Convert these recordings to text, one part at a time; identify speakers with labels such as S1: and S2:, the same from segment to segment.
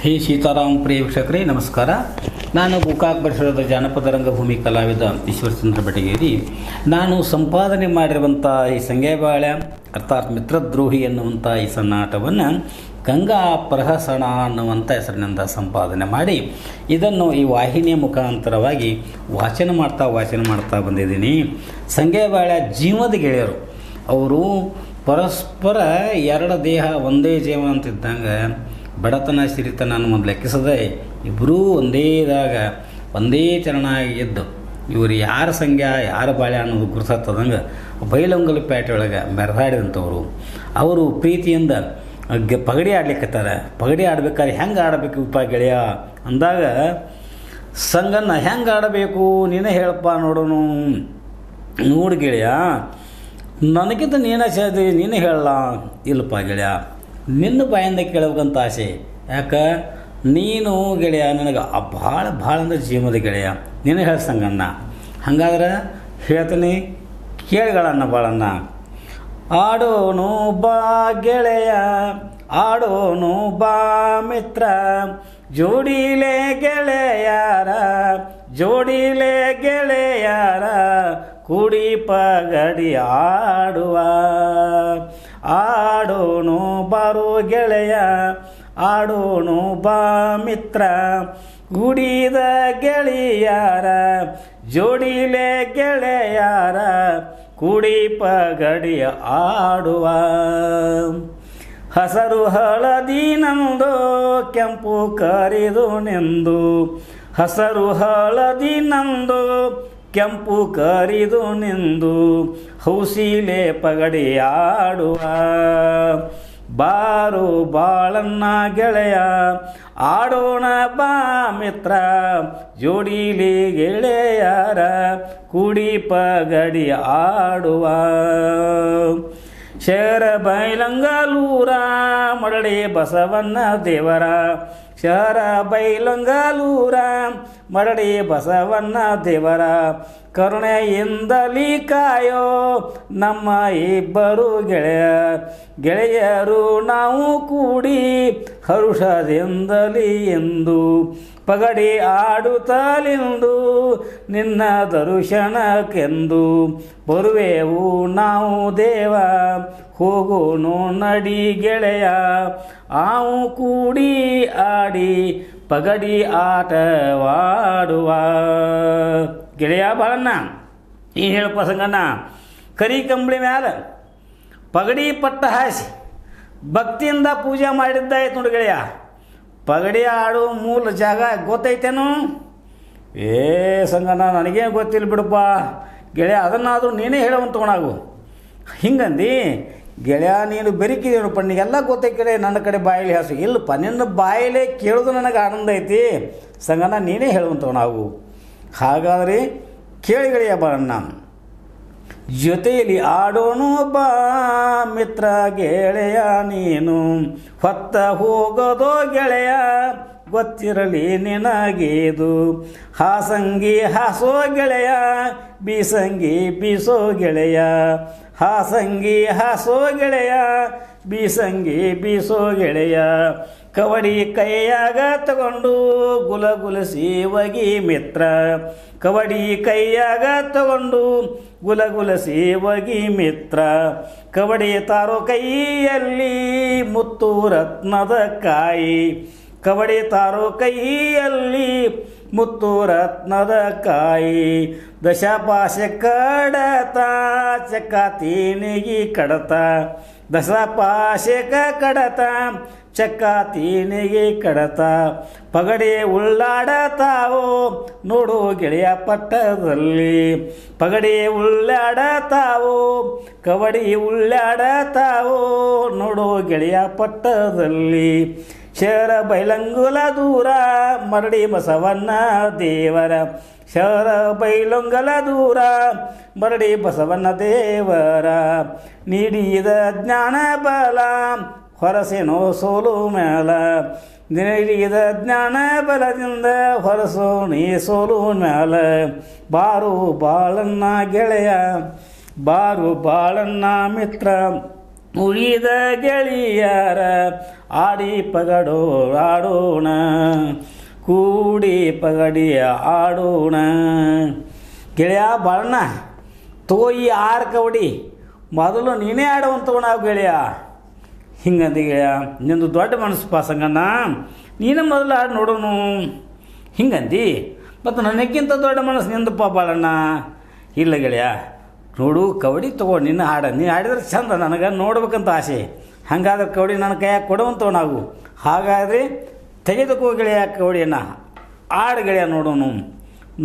S1: ಹೇ ಸೀತಾರಾಮ್ ಪ್ರಿಯ ವೀಕ್ಷಕರೇ ನಮಸ್ಕಾರ. ನಾನು ಗೋಕಾಕ್ ಪರಿಸರದ ಜಾನಪದ ರಂಗಭೂಮಿ ಕಲಾವಿದ ಈಶ್ವರಚಂದ್ರ ಬೆಟಗೇರಿ. ನಾನು ಸಂಪಾದನೆ ಮಾಡಿರುವಂಥ ಈ ಸಂಗೇಬಾಳ್ಯ ಅರ್ಥಾತ್ ಮಿತ್ರದ್ರೋಹಿ ಎನ್ನುವಂಥ ಈ ಸನ್ನಾಟವನ್ನು ಗಂಗಾ ಪ್ರಹಸನ ಅನ್ನುವಂಥ ಹೆಸರಿನಿಂದ ಸಂಪಾದನೆ ಮಾಡಿ ಇದನ್ನು ಈ ವಾಹಿನಿಯ ಮುಖಾಂತರವಾಗಿ ವಾಚನ ಮಾಡ್ತಾ ಬಂದಿದ್ದೀನಿ. ಸಂಗೇಬಾಳ್ಯ ಜೀವದ ಗೆಳೆಯರು ಅವರು ಪರಸ್ಪರ ಎರಡು ದೇಹ ಒಂದೇ ಜೀವ ಅಂತಿದ್ದಂಗೆ ಬಡತನ ಸಿರಿತನ ಅನ್ನೋದು ಲೆಕ್ಕಿಸದೆ ಇಬ್ಬರೂ ಒಂದೇದಾಗ ಒಂದೇ ಚರಣಾಗಿ ಎದ್ದು ಇವರು ಯಾರ ಸಂಖ್ಯಾ ಯಾರ ಬಾಳೆ ಅನ್ನೋದು ಗುರುತತ್ತದಂಗೆ ಬೈಲೊಂಗಲ ಪೇಟೆಯೊಳಗೆ ಮೆರೆದಾಡಿದಂಥವ್ರು. ಅವರು ಪ್ರೀತಿಯಿಂದ ಪಗಡಿ ಆಡ್ಲಿಕ್ಕತ್ತಾರೆ. ಪಗಡಿ ಆಡ್ಬೇಕಾದ್ರೆ ಹೆಂಗೆ ಆಡಬೇಕು ಉಪ ಗೆಳೆಯ ಅಂದಾಗ ಸಂಗನ್ನ ಹೆಂಗೆ ಆಡಬೇಕು ನೀನೇ ಹೇಳಪ್ಪ ನೋಡೋನು. ನೋಡು ಗೆಳೆಯ, ನನಗಿಂತ ನೀನೇ ಹೇಳಲ್ಲ. ಇಲ್ಲಪ್ಪ ಗೆಳೆಯ, ನಿನ್ನ ಬಾಯಿಂದ ಕೇಳಬೇಕಂತ ಆಸೆ. ಯಾಕೆ ನೀನು ಗೆಳೆಯ ನನಗೆ ಭಾಳ ಅಂದ್ರೆ ಜೀವದ ಗೆಳೆಯ, ನೀನು ಹೇಳ್ಸಂಗಣ್ಣ. ಹಂಗಾದ್ರೆ ಹೇಳ್ತೀನಿ ಕೇಳಿಗಳನ್ನ ಭಾಳನ್ನ. ಆಡೋನು ಬಾ ಗೆಳೆಯ, ಆಡೋನು ಬಾ ಮಿತ್ರ, ಜೋಡಿಲೆ ಗೆಳೆಯಾರ, ಜೋಡಿಲೆ ಗೆಳೆಯಾರ, ಕೂಡಿ ಪಗಡಿ ಆಡುವ. ಆಡೋನು ಬಾರೋ ಗೆಳೆಯ, ಆಡೋನು ಬಾ ಮಿತ್ರ, ಗುಡಿದ ಗೆಳೆಯಾರ, ಜೋಡಿಲೆ ಗೆಳೆಯಾರ, ಕೂಡಿ ಪಗಡಿ ಆಡುವ. ಹಸರು ಹಳದಿ ನಂದು ಕೆಂಪು ಕರಿದು ನೆಂದು, ಹಸರು ಹಳದಿ ನಂದು ಕೆಂಪು ಕರಿದು ನಿಂದು, ಹೌಸಿಲೆ ಪಗಡಿ ಆಡುವ. ಬಾರು ಬಾಳನ್ನ ಗೆಳೆಯ, ಆಡೋಣ ಬಾ ಮಿತ್ರ, ಜೋಡಿಲಿ ಗೆಳೆಯರ, ಕೂಡಿ ಪಗಡಿ ಆಡುವ. ಶರ ಬೈಲಂಗಲೂರ ಮರಳಿ ಬಸವಣ್ಣ ದೇವರ, ಶರ ಬೈಲಂಗಲೂರ ಮರಳಿ ಬಸವಣ್ಣ ದೇವರ, ಕರುಣೆಯಿಂದಲೀ ಕಾಯೋ ನಮ್ಮ ಇಬ್ಬರು ಗೆಳೆಯರು ನಾವು ಕೂಡಿ ಹರುಷದಿಂದಲೀ ಎಂದು ಪಗಡಿ ಆಡುತ್ತಲಿಂದು ನಿನ್ನ ದರ್ಶನಕ್ಕೆಂದು ಬರುವೆವು ನಾವು ದೇವ. ಹೋಗೋನು ನಡಿ ಗೆಳೆಯ, ಆವು ಕೂಡಿ ಆಡಿ ಪಗಡಿ ಆಟವಾಡುವ. ಗೆಳೆಯ ಬಾಳಣ್ಣ ಏನು ಹೇಳಪ್ಪ ಸಂಗಣ್ಣ, ಕರಿ ಕಂಬಳಿ ಮ್ಯಾಲ ಪಗಡಿ ಪಟ್ಟ ಹಾಸಿ ಭಕ್ತಿಯಿಂದ ಪೂಜೆ ಮಾಡಿದ್ದಾಯ್ತು ನೋಡಿ ಗೆಳೆಯ. ಪಗಡಿ ಆಡು ಮೂಲ ಜಾಗ ಗೊತ್ತೈತೇನು? ಏ ಸಂಗಣ್ಣ ನನಗೇನು ಗೊತ್ತಿಲ್ಲ ಬಿಡಪ್ಪ ಗೆಳೆಯ, ಅದನ್ನಾದರೂ ನೀನೇ ಹೇಳುವಂತ ತೊಗೊಂಡಾಗು. ಹಿಂಗಂದು ಗೆಳೆಯ ನೀನು ಬೆರಿಕಿದೇನಪ್ಪ, ನಿನಗೆಲ್ಲ ಗೊತ್ತೈತೆ ಗೆಳೆಯ, ನನ್ನ ಕಡೆ ಬಾಯಲ್ಲಿ ಹಾಸು. ಇಲ್ಲಪ್ಪ ನಿನ್ನ ಬಾಯಲ್ಲೇ ಕೇಳೋದು ನನಗೆ ಆನಂದ ಐತಿ ಸಂಗಣ್ಣ, ನೀನೇ ಹೇಳುವಂತ ನಾವು. ಹಾಗಾದರೆ ಕೇಳಿ ಗೆಳೆಯ ಬಾಳಣ್ಣ. ಜೊತೆಯಲ್ಲಿ ಆಡೋನು ಬಾ ಮಿತ್ರ ಗೆಳೆಯ, ನೀನು ಹೊತ್ತ ಹೋಗೋದೋ ಗೆಳೆಯ ಗೊತ್ತಿರಲಿ ನಿನಗೇದು. ಹಾಸಂಗಿ ಹಾಸೋ ಗೆಳೆಯ, ಬೀಸಂಗಿ ಬೀಸೋ ಗೆಳೆಯ, ಹಾಸಂಗಿ ಹಾಸೋ ಗೆಳೆಯ, ಬೀಸಂಗಿ ಬೀಸೋ ಗೆಳೆಯ, ಕವಡಿ ಕೈಯಾಗ ತಗೊಂಡು ಗುಲಗುಲಸಿ ಒಗಿ ಮಿತ್ರ, ಕವಡಿ ಕೈಯಾಗ ತಗೊಂಡು ಗುಲಗುಲಸಿ ಒಗಿ ಮಿತ್ರ, ಕವಡಿ ತಾರೋ ಕೈಯಲ್ಲಿ ಮುತ್ತು ರತ್ನದ ಕಾಯಿ, ಕವಡಿ ತಾರೋ ಕೈಯಲ್ಲಿ ಮುತ್ತು ರತ್ನದ ಕಾಯಿ, ದಶಪಾಶ ಕಡತ ಚಕ್ಕ ತೀನಿಗಿ ಕಡತ, ದಶಪಾಶಕ ಕಡತ ಚಕ್ಕ ತೀನಿಗೆ ಕಡತ, ಪಗಡಿ ಉಳ್ಳಾಡತಾವೋ ನೋಡು ಗೆಳೆಯ ಪಟ್ಟದಲ್ಲಿ, ಪಗಡಿ ಉಳ್ಳಾಡತಾವೋ ಕವಡಿ ಉಳ್ಳಾಡತಾವೋ ನೋಡು ಗೆಳೆಯ ಪಟ್ಟದಲ್ಲಿ. ಶರ ಬೈಲಂಗುಲ ದೂರ ಮರಡಿ ಬಸವಣ್ಣ ದೇವರ, ಶರ ಬೈಲೊಂಗಲ ದೂರ ಮರಡಿ ಬಸವಣ್ಣ ದೇವರ, ನೀಡಿದ ಜ್ಞಾನ ಬಲ ಹೊರಸೇನೋ ಸೋಲು ಮೇಲ, ನೀಡಿದ ಜ್ಞಾನ ಬಲದಿಂದ ಹೊರಸೋ ನೀ ಸೋಲು ಮೇಲ. ಬಾರು ಬಾಳನ್ನ ಗೆಳೆಯ, ಬಾರು ಬಾಳನ್ನ ಮಿತ್ರ, ಉಳಿದ ಗೆಳೆಯರ ಆಡಿ ಪಗಡೋ ಆಡೋಣ, ಕೂಡಿ ಪಗಡಿ ಆಡೋಣ. ಗೆಳೆಯ ಬಾಳಣ್ಣ ತಗೋ ಈ 6 ಕಬಡ್ಡಿ ಮೊದಲು ನೀನೇ ಆಡುವಂಥವು ನಾವು ಗೆಳೆಯ. ಹಿಂಗಂದು ಗೆಳೆಯ, ನಿಂದು ದೊಡ್ಡ ಮನಸ್ಸಪ್ಪ ಸಂಗಣ್ಣ, ನೀನೇ ಮೊದಲು ಆಡಿ ನೋಡೋನು ಹಿಂಗಂದು. ಮತ್ತು ನನಗಿಂತ ದೊಡ್ಡ ಮನಸ್ಸು ನಿಂದಪ್ಪ ಬಾಳಣ್ಣ. ಇಲ್ಲ ಗೆಳೆಯ, ನೋಡು ಕಬಡ್ಡಿ ತಗೋ, ನಿನ್ನ ನೀನು ಆಡಿದ್ರೆ ಚಂದ, ನನಗೆ ನೋಡ್ಬೇಕಂತ ಆಸೆ. ಹಾಗಾದ್ರೆ ಕಬಡ್ಡಿ ನನ್ನ ಕೈಯಾಗ ಕೊಡುವಂಥವು ನಾವು. ಹಾಗಾದರೆ ತೆಗೆದುಕೋ ಗೆಳೆಯ ಕಬಡ್ಡಿಯನ್ನು, ಆಡು ಗೆಳೆಯ ನೋಡೋನು.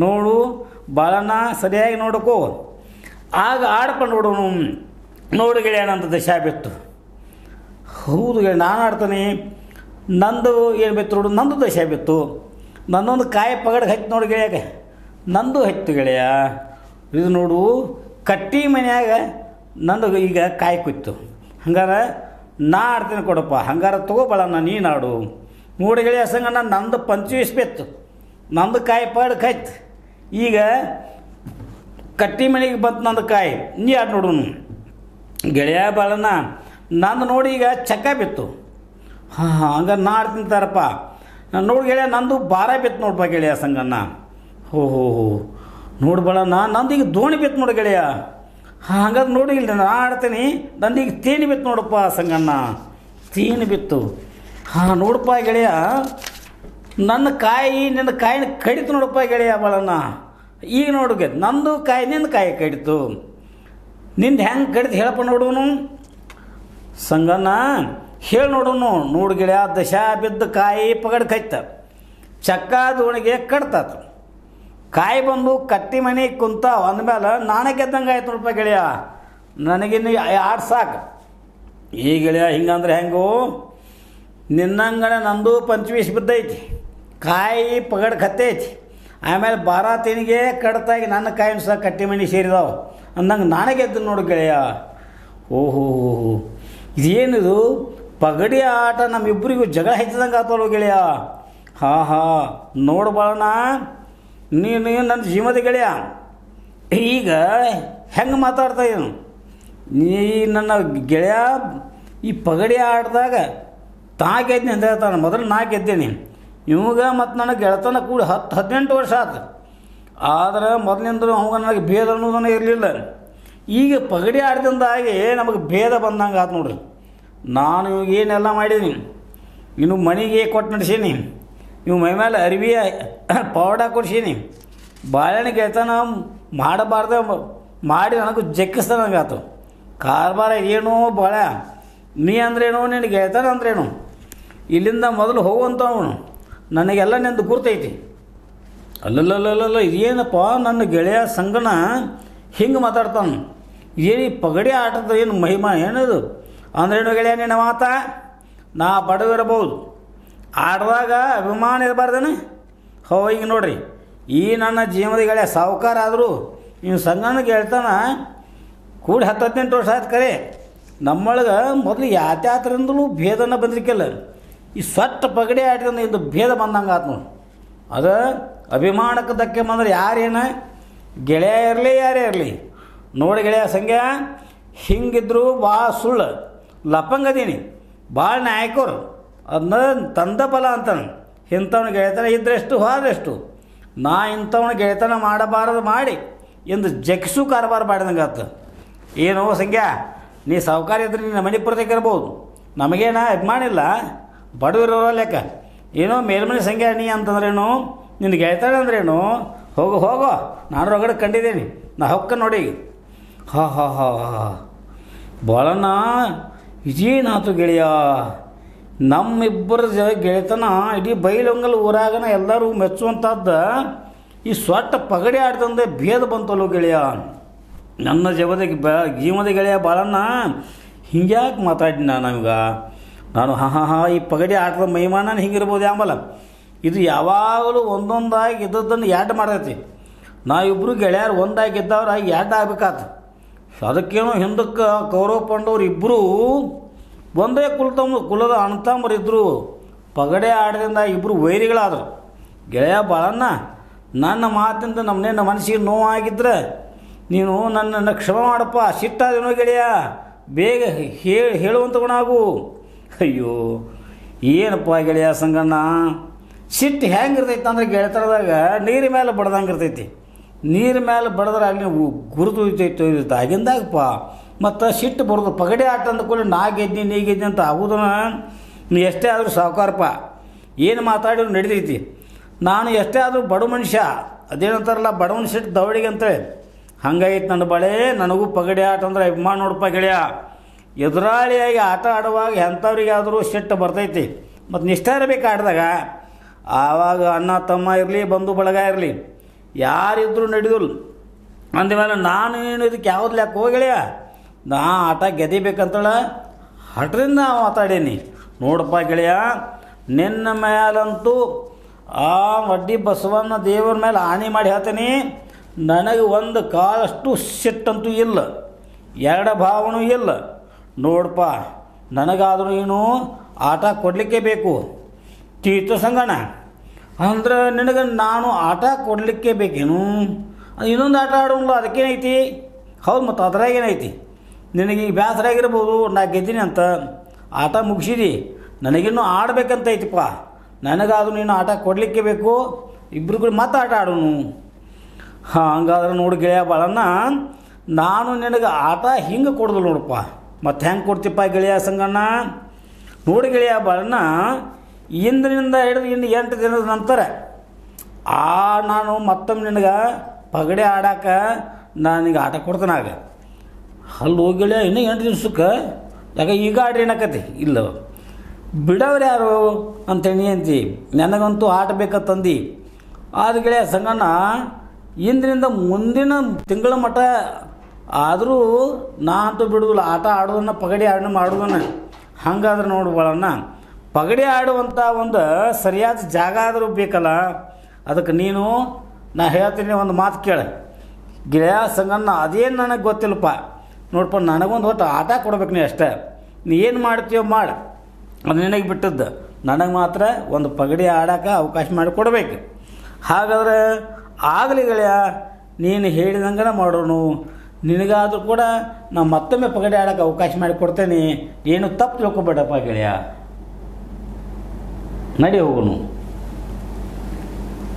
S1: ನೋಡು ಬಾಳಣ್ಣ ಸರಿಯಾಗಿ ನೋಡ್ಕೋ, ಆಗ ಆಡ್ಕೊಂಡು ನೋಡೋನು. ನೋಡು ಗೆಳೆಯ ನಂದು ದಶಾ ಬಿತ್ತು. ಹೌದು ಗೆಳೆಯ ನಾನು ಆಡ್ತಾನೆ, ನಂದು ಏನು ಬಿತ್ತು ನೋಡು, ನಂದು ದಶಾ ಬಿತ್ತು. ನನ್ನೊಂದು ಕಾಯಿ ಪಗಡಿಗೆ ಹಚ್ಚಿ ನೋಡಿ ಗೆಳೆಯಾಗ, ನಂದು ಹತ್ತು ಗೆಳೆಯ. ಇದು ನೋಡು ಕಟ್ಟಿ ಮನ್ಯಾಗ ನಂದು ಈಗ ಕಾಯಿ ಕುಯ್ತು. ಹಂಗಾರೆ ನಾ ಆಡ್ತೀನಿ ಕೊಡಪ್ಪ, ಹಂಗಾರೆ ತಗೋಬಾಳಣ್ಣ ನೀನು ಆಡು. ನೋಡಿ ಗೆಳೆಯ ಸಂಗಣ್ಣ ನಂದು 25 ಬಿತ್ತು, ನಂದು ಕಾಯಿ ಪಗಡಿಗೆ ಹಚ್ಚಿ. ಈಗ ಕಟ್ಟಿ ಮನೆಗೆ ಬಂತು ನಂದು ಕಾಯಿ, ನೀ ಆಡಿ ನೋಡು ಗೆಳೆಯ ಬಾಳಣ್ಣ. ನಂದು ನೋಡಿ ಈಗ ಚಕ್ಕ ಬಿತ್ತು. ಹಂಗಾರೆ ನಾ ಆಡ್ತೀನಿ ತಾರಪ್ಪ. ನಾನು ನೋಡಿ ಗೆಳೆಯ ನಂದು 12 ಬಿತ್ತು ನೋಡಪ್ಪ ಗೆಳೆಯ ಸಂಗಣ್ಣ. ಹೋ ನೋಡಿ ಬಾಳಣ್ಣ ನಂದು ಈಗ ದೋಣಿ ಬಿತ್ತು ನೋಡಿ ಗೆಳೆಯ. ಹಂಗಾದ್ರೆ ನೋಡಿ ಇಲ್ಲ ನಾನು ಆಡ್ತೀನಿ, ನಂದು ಈಗ ತೇನಿ ಬಿತ್ತು ನೋಡಪ್ಪ ಸಂಗಣ್ಣ, ತೇನಿ ಬಿತ್ತು. ನೋಡಪ್ಪ ಗೆಳೆಯ ನನ್ನ ಕಾಯಿ ನಿನ್ನ ಕಾಯಿನ ಕಡಿತು ನೋಡಪ್ಪ ಗೆಳೆಯ ಬಾಳಣ್ಣ. ಈಗ ನೋಡುಗೆ ನಂದು ಕಾಯಿ ನಿನ್ನ ಕಾಯಿ ಕಡಿತು, ನಿಂದು ಹೆಂಗೆ ಕಡಿತು ಹೇಳಪ್ಪ ನೋಡೋನು ಸಂಗಣ್ಣ, ಹೇಳಿ ನೋಡೋನು. ನೋಡು ಗೆಳೆಯ ದಶಾ ಬಿದ್ದು ಕಾಯಿ ಪಗಡ್ ಕೈತ, ಚಕ್ಕ ದೋಣಿಗೆ ಕಡ್ತಾತು. ಕಾಯಿ ಬಂದು ಕಟ್ಟಿ ಮನೆಗೆ ಕುಂತಾವ ಅಂದಮೇಲೆ ನಾನೇ ಗೆದ್ದಂಗೆ ಆಯ್ತು ನೋಡಪ್ಪ ಗೆಳೆಯ. ನನಗಿನ್ನು 2 ಸಾಕು. ಈ ಗೆಳೆಯ ಹಿಂಗಂದ್ರೆ ಹೆಂಗೋ, ನಿನ್ನಂಗನೆ ನಂದು 25 ಬಿದ್ದೈತಿ, ಕಾಯಿ ಪಗಡ್ ಕತ್ತೈತಿ. ಆಮೇಲೆ 12 ತಿನಿಗೆ ಕಡ್ತಾಗಿ ನನ್ನ ಕಾಯಿನ ಸಹ ಕಟ್ಟಿ ಮನೆ ಸೇರಿದಾವೆ ಅಂದಂಗೆ ನಾನೇ ಗೆದ್ದು ನೋಡು ಗೆಳೆಯ. ಓಹೋ ಇದೇನಿದು ಪಗಡಿ ಆಟ, ನಮ್ಮಿಬ್ಬರಿಗೂ ಜಗಳ ಹೆಚ್ಚಿದಂಗೆ ಆತಲ್ವ ಗೆಳೆಯ. ನೋಡು ಬಾಳಣ್ಣ, ನೀನು ನನ್ನ ಜೀವದ ಗೆಳೆಯ. ಈಗ ಹೆಂಗೆ ಮಾತಾಡ್ತಾ ಇದ್ದೀನಿ ನೀ ನನ್ನ ಗೆಳೆಯ. ಈ ಪಗಡಿ ಆಟದಾಗ ಗೆದ್ದೀನಿ ಅಂತ ಹೇಳ್ತಾನೆ, ಮೊದಲು ನಾ ಗೆದ್ದೇನೆ. ಇವಾಗ ಮತ್ತು ನನಗೆ ಗೆಳತನ ಕೂಡಿ 18 ವರ್ಷ ಆಯ್ತು. ಆದರೆ ಮೊದಲಿಂದ ಅವಾಗ ನನಗೆ ಭೇದ ಅನ್ನೋದನ್ನು ಇರಲಿಲ್ಲ. ಈಗ ಪಗಡಿ ಆಟದಿಂದಾಗಿ ನಮಗೆ ಭೇದ ಬಂದಂಗೆ ಆಯ್ತು ನೋಡ್ರಿ. ನಾನು ಇವಾಗ ಏನೆಲ್ಲ ಮಾಡೀನಿ, ಇನ್ನು ಮನೆಗೆ ಕೊಟ್ಟು ನಡೆಸೀನಿ, ಇವು ಮೈ ಮೇಲೆ ಅರಿವಿ ಪೌಡ ಕೊಡ್ಸೀನಿ. ಬಾಳೆಹಣ್ಣು ಗೆಳತನ ಮಾಡಬಾರ್ದ ಮಾಡಿ ನನಗೂ ಜಕ್ಕಿಸ್ದಂಗಾತು. ಕಾರ್ಬಾರ ಏನೋ ಭಾಳ, ನೀ ಅಂದ್ರೇನು, ನಿನ್ನ ಗೆಳತನ ಅಂದ್ರೇನು, ಇಲ್ಲಿಂದ ಮೊದಲು ಹೋಗುವಂಥವನು ನನಗೆಲ್ಲ ನಿಂದು ಗುರ್ತೈತಿ. ಅಲ್ಲಲ್ಲಲ್ಲಲ್ಲ ಇದೇನಪ್ಪ ನನ್ನ ಗೆಳೆಯ ಸಂಗನ ಹಿಂಗೆ ಮಾತಾಡ್ತಾನೆ. ಏನು ಈ ಪಗಡಿ ಆಟದ ಏನು ಮಹಿಮಾ ಏನದು ಅಂದ್ರೇನು ಗೆಳೆಯ ನಿನ್ನ ಮಾತ. ನಾ ಬಡವಿರಬಹುದು, ಆಡುವಾಗ ಅಭಿಮಾನ ಇರಬಾರ್ದೇನೆ. ಹಿಂಗೆ ನೋಡ್ರಿ, ಈ ನನ್ನ ಜೀವನದ ಗೆಳೆಯ ಸಾಹುಕಾರ ಆದರೂ ಇನ್ನು ಸಂಗನ ಗೆಳ್ತಾನ ಕೂಡಿ 18 ವರ್ಷ ಆಯ್ತು. ಕರೆ ನಮ್ಮೊಳಗೆ ಮೊದಲು ಯಾತ್ಯಾತ್ರಿಂದಲೂ ಭೇದನ ಬಂದಿರ್ಕಿಲ್ಲ. ಈ ಸ್ವಟ್ಟ ಪಗಡಿ ಆಟದಿಂದ ಇಂದು ಭೇದ ಬಂದಂಗೆ ಆತು ನೋಡಿ. ಅದು ಅಭಿಮಾನಕ್ಕೆ ಧಕ್ಕೆ ಬಂದ್ರೆ ಯಾರೇನ ಗೆಳೆಯ ಇರಲಿ ಯಾರೇ ಇರಲಿ. ನೋಡಿ ಗೆಳೆಯ ಸಂಖ್ಯಾ ಹಿಂಗಿದ್ರು ಭಾಳ ಸುಳ್ಳು ಲಪಂಗದೀನಿ, ಭಾಳ ನಾಯಕರು ಅದನ್ನ ತಂದ ಫಲ ಅಂತಾನೆ. ಇಂಥವ್ನ ಗೆಳೆತನ ಇದ್ದರೆಷ್ಟು ಹೋದರೆಷ್ಟು. ನಾ ಇಂಥವ್ನ ಗೆಳೆತನ ಮಾಡಬಾರದು ಮಾಡಿ ಎಂದು ಜಗ್ಸು ಕಾರ್ಬಾರ ಮಾಡಿದಂಗೆ ಆತ. ಏನೋ ಸಂಖ್ಯಾ ನೀ ಸಾಹುಕಾರ ಇದ್ರೆ ನಿನ್ನ ಮನೆ ಪುರತಕ್ಕೆ ಇರ್ಬೋದು, ನಮಗೇನ ಅಭಿಮಾನ ಇಲ್ಲ, ಬಡವಿರೋ ಲೆಕ್ಕ. ಏನೋ ಮೇಲ್ಮನೆ ಸಂಖ್ಯಾ ನೀ ಅಂತಂದ್ರೇನು, ನಿನ್ನ ಗೆಳೆತನ ಅಂದ್ರೇನು. ಹೋಗೋ ನಾನು ಹೊರಗಡೆ ಕಂಡಿದ್ದೀನಿ, ನಾ ಹೊಕ್ಕ ನೋಡಿ. ಬಾಳಣ್ಣ ಇದೇನಾಯ್ತು ಗೆಳೆಯ, ನಮ್ಮಿಬ್ಬರ ಗೆಳೆತನ ಇಡೀ ಬೈಲೊಂಗಲ್ ಊರಾಗನ ಎಲ್ಲರೂ ಮೆಚ್ಚುವಂಥದ್ದು ಈ ಸ್ವಟ್ಟ ಪಗಡಿ ಆಡ್ದಂದೆ ಭೇದ ಬಂತಲ್ಲೋ ಗೆಳೆಯ. ನನ್ನ ಜೀವದ ಗೆಳೆಯ ಬಾಳಣ್ಣ ಹಿಂಗ್ಯಾಕೆ ಮಾತಾಡಿನ ನಮ್ಗೆ. ನಾನು ಈ ಪಗಡಿ ಆಟದ ಮಹಿಮಾನ ಹಿಂಗಿರ್ಬೋದು ಆಮೇಲೆ ಇದು ಯಾವಾಗಲೂ ಒಂದೊಂದಾಗಿ ಇದ್ದದ್ದನ್ನು ಎರಡು ಮಾಡೈತಿ. ನಾವಿಬ್ಬರು ಗೆಳೆಯರು ಒಂದಾಗಿದ್ದವ್ರಾಗಿ ಎರಡು ಆಗ್ಬೇಕಾತು. ಅದಕ್ಕೇನೋ ಹಿಂದಕ್ಕೆ ಕೌರವ ಪಾಂಡವರು ಇಬ್ಬರು ಒಂದೇ ಕುಲದ ಅಣ್ಣತಮ್ಮರಿದ್ದರು. ಪಗಡೆ ಆಟದಿಂದ ಇಬ್ಬರು ವೈರಿಗಳಾದರು. ಗೆಳೆಯ ಬಾಳಣ್ಣ ನನ್ನ ಮಾತಿಂದ ನಮ್ಮನೇನ ಮನಸ್ಸಿಗೆ ನೋವಾಗಿದ್ರೆ ನೀನು ನನ್ನನ್ನು ಕ್ಷಮ ಮಾಡಪ್ಪ. ಸಿಟ್ಟಾದೇನೋ ಗೆಳೆಯ, ಬೇಗ ಹೇಳುವಂತ ಗುಣ ಆಗು. ಅಯ್ಯೋ ಏನಪ್ಪ ಗೆಳೆಯ ಸಂಗಣ್ಣ, ಸಿಟ್ಟು ಹೆಂಗಿರ್ತೈತೆ ಅಂದ್ರೆ ಗೆಳೆತನದಾಗ ನೀರ ಮೇಲೆ ಬಡ್ದಂಗೆ ಇರ್ತೈತಿ. ನೀರು ಮೇಲೆ ಬಡದ್ರೆ ಅಲ್ಲಿ ಗುರುತು ಇರ್ತೈತೆ ಆಗಿಂದಾಗಪ್ಪ. ಮತ್ತು ಸಿಟ್ಟು ಬರೋದು ಪಗಡೆ ಆಟ ಅಂದ್ಕೊಳ್ಳಿ ನಾ ಗೆದ್ದಿ ನೀ ಗೆದ್ದಿ ಅಂತ ಆಗೋದನ್ನ ನೀ ಎಷ್ಟೇ ಆದರೂ ಸಾವುಕಾರಪ್ಪ, ಏನು ಮಾತಾಡಿದ್ರು ನಡಿತೈತಿ. ನಾನು ಎಷ್ಟೇ ಆದರೂ ಬಡ ಮನುಷ್ಯ, ಅದೇನಂತಾರಲ್ಲ ಬಡವನ ಸಿಟ್ಟು ದವಡಿಗೆ ಅಂತೇಳಿ ಹಂಗಾಗಿತ್ತು ನನ್ನ ಬಳೆ. ನನಗೂ ಪಗಡೆ ಆಟ ಅಂದ್ರೆ ಅಭಿಮಾನ ನೋಡಪ್ಪ ಗೆಳೆಯ. ಎದುರಾಳಿಯಾಗಿ ಆಟ ಆಡುವಾಗ ಎಂಥವ್ರಿಗಾದರೂ ಸಿಟ್ಟು ಬರ್ತೈತಿ. ಮತ್ತು ನಿಷ್ಠೆ ಇರಬೇಕು ಆಡಿದಾಗ. ಆವಾಗ ಅಣ್ಣ ತಮ್ಮ ಇರಲಿ ಬಂಧು ಬಳಗ ಇರಲಿ ಯಾರಿದ್ರೂ ನಡೆಯೋಲ್ಲ. ಅಂದಮೇಲೆ ನಾನು ಏನು ಇದಕ್ಕೆ ಯಾವ್ದು ಲೆಕ್ಕ ಹೋಗಿಳೆಯ, ನಾ ಆಟ ಗೆದಿಬೇಕಂತೇಳ ಹಠದಿಂದ ಮಾತಾಡೀನಿ. ನೋಡಪ್ಪ ಗೆಳೆಯ, ನಿನ್ನ ಮೇಲಂತೂ ಆ ವಡ್ಡಿ ಬಸವಣ್ಣ ದೇವರ ಮೇಲೆ ಆಣೆ ಮಾಡಿ ಹೇಳ್ತೀನಿ, ನನಗೆ ಒಂದು ಕಾಲಷ್ಟು ಸಿಟ್ಟಂತೂ ಇಲ್ಲ, ಎರಡು ಭಾವನೂ ಇಲ್ಲ. ನೋಡಪ್ಪ, ನನಗಾದರೂ ಏನು ಆಟ ಕೊಡಲಿಕ್ಕೆ ಬೇಕು. ತೀರ್ಥ ಸಂಗಣ ಅಂದ್ರೆ ನಿನಗೆ ನಾನು ಆಟ ಕೊಡಲಿಕ್ಕೆ ಬೇಕೇನು? ಇನ್ನೊಂದು ಆಟ ಆಡೋಲ್ಲ, ಅದಕ್ಕೇನೈತಿ? ಹೌದು, ಮತ್ತು ಅದ್ರಾಗೇನೈತಿ? ನಿನಗೆ ಈಗ ಬೇಸರ ಆಗಿರ್ಬೋದು, ನಾ ಗೆದ್ದೀನಿ ಅಂತ ಆಟ ಮುಗಿಸಿದಿ, ನನಗಿನ್ನೂ ಆಡಬೇಕಂತ ಐತಿಪ್ಪ. ನನಗಾದರೂ ನೀನು ಆಟ ಕೊಡಲಿಕ್ಕೆ ಬೇಕು, ಇಬ್ಬರು ಕೂಡ ಮತ್ತೆ ಆಟ ಆಡೋನು. ಹಂಗಾದ್ರೆ ನೋಡಿ ಗೆಳೆಯ ಬಾಳಣ್ಣ, ನಾನು ನಿನಗೆ ಆಟ ಹಿಂಗೆ ಕೊಡೋದು ನೋಡಪ್ಪ. ಮತ್ತು ಹೆಂಗೆ ಕೊಡ್ತಿಪ್ಪ ಗೆಳೆಯ ಸಂಗಣ್ಣ? ನೋಡಿ ಗೆಳೆಯ ಬಾಳಣ್ಣ, ಇಂದಿನಿಂದ ಹಿಡಿದು ಇನ್ನು 8 ದಿನದ ನಂತರ ನಾನು ಮತ್ತೊಮ್ಮೆ ನಿನಗೆ ಪಗಡೆ ಆಡಕ್ಕೆ ನಾನೀಗ ಆಟ ಕೊಡ್ತೇನಾಗ. ಅಲ್ಲಿ ಹೋಗಿಳೆ ಇನ್ನೂ 8 ದಿವ್ಸಕ್ಕೆ, ಯಾಕೆ ಈಗ ಆಡ್ರಿ ಏನಕತಿ? ಇಲ್ಲ ಬಿಡವ್ರು ಯಾರು ಅಂತೇಳಿ ಅಂತಿ. ನನಗಂತೂ ಆಟ ಬೇಕಂತಂದು ಆದ ಗೆಳೆಯ ಸಂಗಣ್ಣ, ಇಂದಿನಿಂದ ಮುಂದಿನ ತಿಂಗಳ ಮಟ್ಟ ಆದರೂ ನಾ ಅಂತೂ ಬಿಡುವುದಿಲ್ಲ ಆಟ ಆಡೋದನ್ನು, ಪಗಡೆ ಮಾಡೋದನ್ನು. ಹಾಗಾದ್ರೆ ನೋಡು ಬಾಳಣ್ಣ, ಪಗಡೆ ಆಡುವಂಥ ಒಂದು ಸರಿಯಾದ ಜಾಗ ಆದರೂ ಬೇಕಲ್ಲ. ಅದಕ್ಕೆ ನೀನು ನಾ ಹೇಳ್ತೀನಿ, ಒಂದು ಮಾತು ಕೇಳ ಗೆಳೆಯ ಸಂಗಣ್ಣ. ಅದೇನು ನನಗೆ ಗೊತ್ತಿಲ್ಲಪ್ಪ. ನೋಡಪ್ಪ, ನನಗೊಂದು ಒಟ್ಟು ಆಟ ಕೊಡ್ಬೇಕು ನೀ ಅಷ್ಟೇ. ನೀ ಏನು ಮಾಡ್ತೀಯೋ ಮಾಡು, ಅದು ನಿನಗೆ ಬಿಟ್ಟದ್ದು. ನನಗೆ ಮಾತ್ರ ಒಂದು ಪಗಡೆ ಆಡೋಕೆ ಅವಕಾಶ ಮಾಡಿ ಕೊಡಬೇಕು. ಹಾಗಾದ್ರೆ ಆಗಲಿ ಗೆಳೆಯ, ನೀನು ಹೇಳಿದಂಗೆ ಮಾಡೋಣ. ನಿನಗಾದರೂ ಕೂಡ ನಾವು ಮತ್ತೊಮ್ಮೆ ಪಗಡೆ ಆಡೋಕೆ ಅವಕಾಶ ಮಾಡಿ ಕೊಡ್ತೇನೆ. ಏನು ತಪ್ಪು ತಿಳ್ಕೊಬೇಡಪ್ಪ ಗೆಳೆಯ, ನಡಿ ಹೋಗೋಣ.